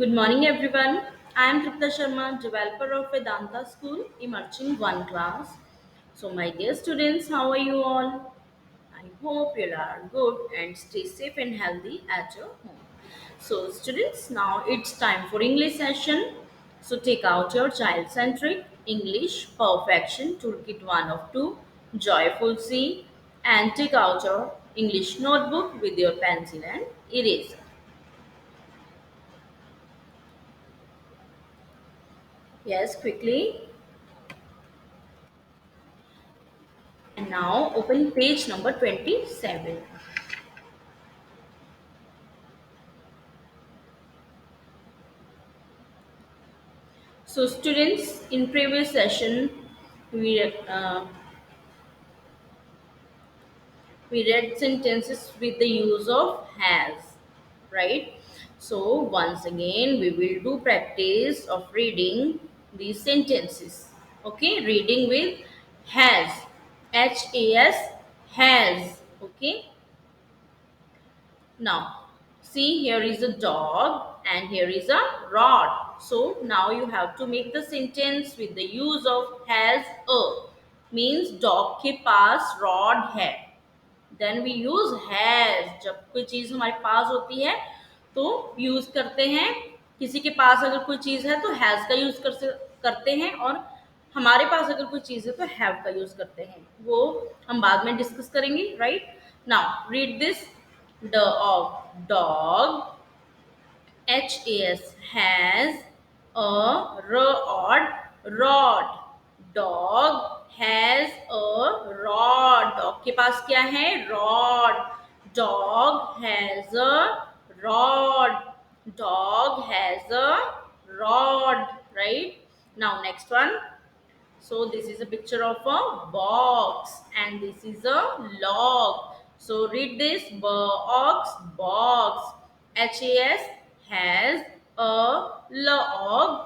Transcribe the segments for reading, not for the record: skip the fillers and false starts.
Good morning, everyone. I am Tripta Sharma, developer of Vedanta School, emerging one class. So, my dear students, how are you all? I hope you are good and stay safe and healthy at your home. So, students, now it's time for English session. So, take out your child-centric English Perfection Toolkit 1 of 2, Joyful C, and take out your English notebook with your pencil and eraser. Yes, quickly. And now open page number 27. So students, in previous session, we, uh, we read sentences with the use of has, right? So once again, we will do practice of reading these sentences. Okay, reading with has, Has, has. Okay. Now, see, here is a dog and here is a rod. So now you have to make the sentence with the use of has a. Means dog के पास rod है. Then we use has. जब कोई चीज हमारे पास होती है तो use करते हैं. किसी के पास अगर कोई चीज है तो has का यूज करते हैं, और हमारे पास अगर कोई चीज है तो have का यूज करते हैं. वो हम बाद में डिस्कस करेंगे, right? Now read this. Dog, has a rod. Dog has a rod. Dog के पास क्या है? Rod. Dog has a rod. Dog has a rod. Right? Now next one. So this is a picture of a box and this is a log. So read this: box. HAS has a log.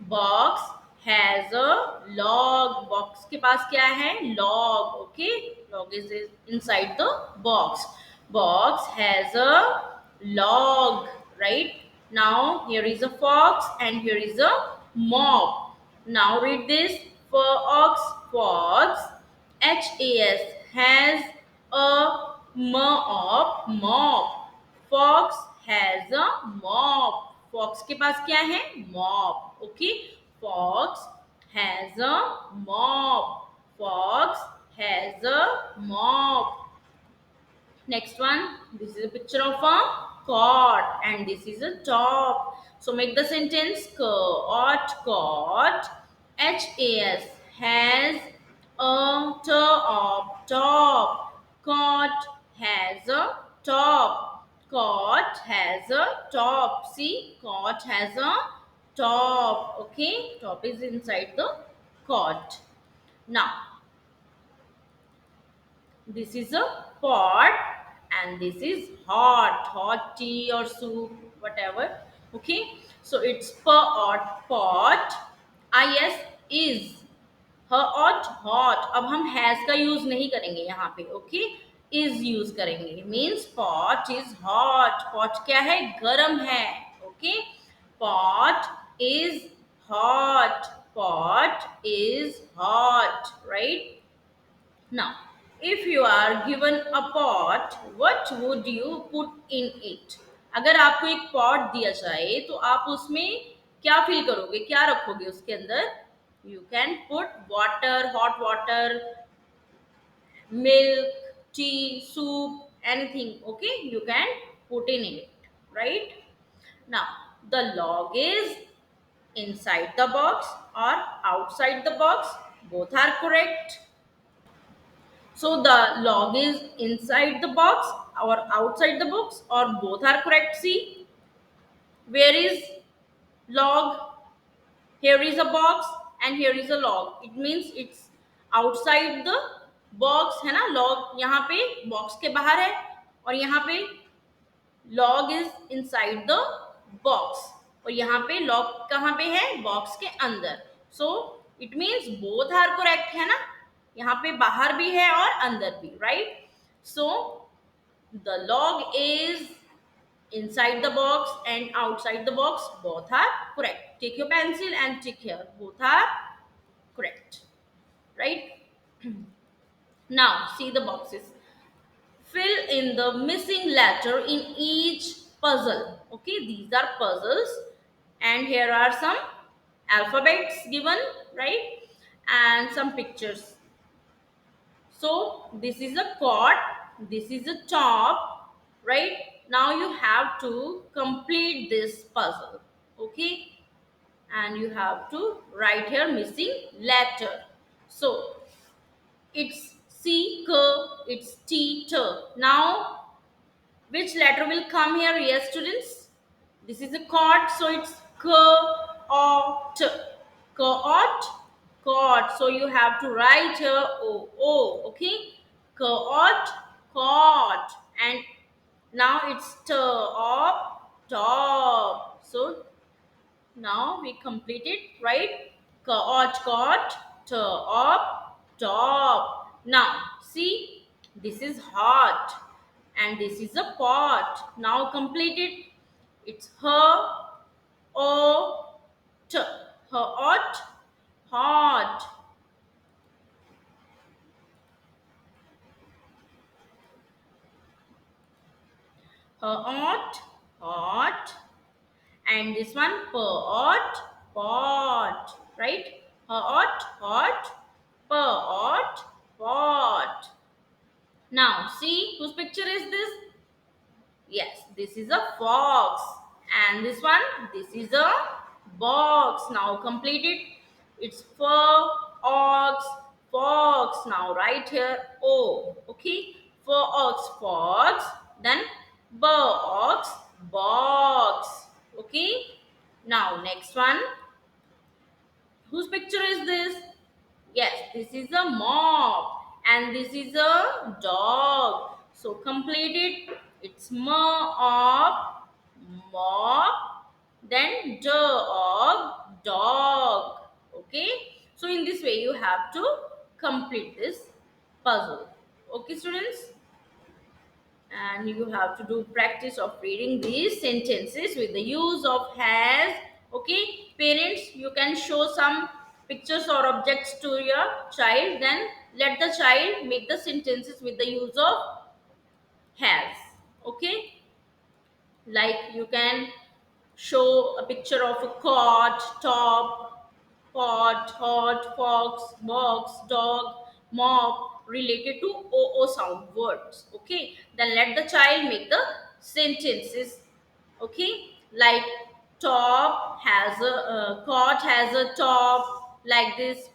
Box has a log. Box के पास क्या है? Log. Okay, log is inside the box. Box has a log. Right? Now here is a fox and here is a mop. Now read this: fox. Has a mop. Fox has a mop. Fox के पास क्या है? Mop. Okay. Fox has a mop. Fox has a mop. Next one, this is a picture of a cot and this is a top. So make the sentence: cot. Has a top. Cot has a top. Cot has a top. See, cot has a top. Okay, top is inside the cot. Now this is a pot and this is hot tea or soup, whatever. Okay, so it's pot. Is hot. अब हम has का use नहीं करेंगे यहाँ पे. Okay, is use करेंगे. Means pot is hot. pot क्या है? गरम है. Okay, pot is hot. Pot is hot. Right? Now, if you are given a pot, what would you put in it? अगर आपको एक पॉट दिया जाए तो आप उसमें क्या फील करोगे? क्या रखोगे उसके अंदर? You can put water, hot water, milk, tea, soup, anything. Okay, you can put in it, right? Now, the log is inside the box or outside the box. Both are correct. So the log is inside the box or outside the box, or both are correct. See, where is log? Here is a box and here is a log. It means it's outside the box, है ना? Log यहाँ पे box के बाहर है और यहाँ पे log is inside the box, और यहाँ पे log कहाँ पे है? Box के अंदर. So it means both are correct, है ना? यहाँ पे बाहर भी है और अंदर भी, right? So the log is inside the box and outside the box, both are correct. Take your pencil and tick here, both are correct, right? Now see the boxes. Fill in the missing letter in each puzzle. Okay, these are puzzles, and here are some alphabets given, right? And some pictures. So this is a chord, this is a top, right? Now you have to complete this puzzle. Okay, and you have to write here missing letter. So it's C, K, it's T, T. Now which letter will come here? Yes, students. This is a chord, so it's K, O, T. Cot, cot. So you have to write here O, O. Okay. Cot, cot. And now it's T, op, top. So now we completed, right? Cot, top, top. Now see, this is hot and this is a pot. Now complete it. It's her, o, t. Hot, hot. Hot, hot. And this one, pot, pot. Right? Hot, hot, pot, pot. Now, see whose picture is this? Yes, this is a fox. And this one, this is a box. Now complete it. It's fur, ox, fox. Now right here, O. Okay, fur, ox, fox. Then box, box. Okay. Now next one. Whose picture is this? Yes, this is a mop and this is a dog. So complete it. It's mop, mop, then dog, dog. Okay. So in this way you have to complete this puzzle. Okay, students? And you have to do practice of reading these sentences with the use of has. Okay, parents, you can show some pictures or objects to your child, then let the child make the sentences with the use of has. Okay, like you can show a picture of a cot, top, pot, hot, fox, box, dog, mop related to O sound words. Okay, then let the child make the sentences. Okay, like top has a cot has a top, like this,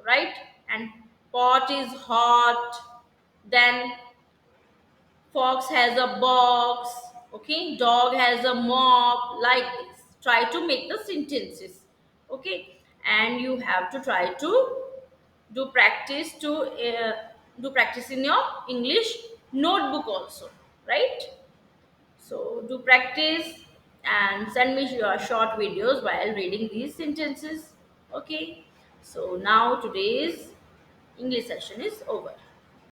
right? And pot is hot. Then fox has a box. Okay, dog has a mop, like this. Try to make the sentences. Okay, and you have to try to do practice to do practice in your English notebook also, right? So do practice and send me your short videos while reading these sentences. Okay, so now today's English session is over.